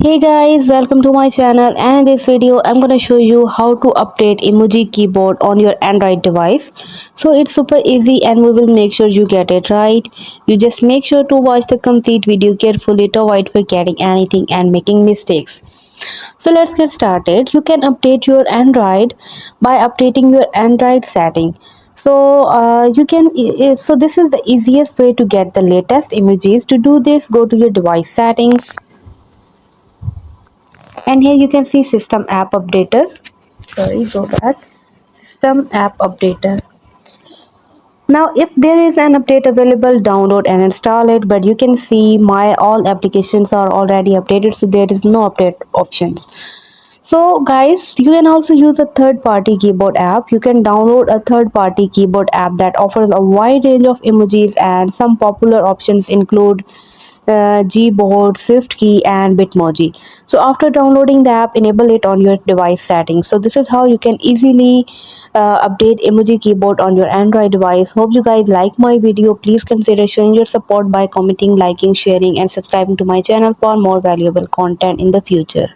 Hey guys, welcome to my channel, and in this video I'm gonna show you how to update emoji keyboard on your Android device. So it's super easy and we will make sure you get it right. You just make sure to watch the complete video carefully to avoid forgetting anything and making mistakes. So let's get started. You can update your Android by updating your Android setting. So this is the easiest way to get the latest emojis. To do this, go to your device settings, and here you can see system app updater. Sorry, go back. System app updater. Now if there is an update available, download and install it, but you can see my all applications are already updated, so there is no update options. So guys, you can also use a third party keyboard app. You can download a third party keyboard app that offers a wide range of emojis, and some popular options include Gboard, SwiftKey, and Bitmoji. So after downloading the app, enable it on your device settings. So this is how you can easily update emoji keyboard on your Android device. Hope you guys like my video. Please consider showing your support by commenting, liking, sharing, and subscribing to my channel for more valuable content in the future.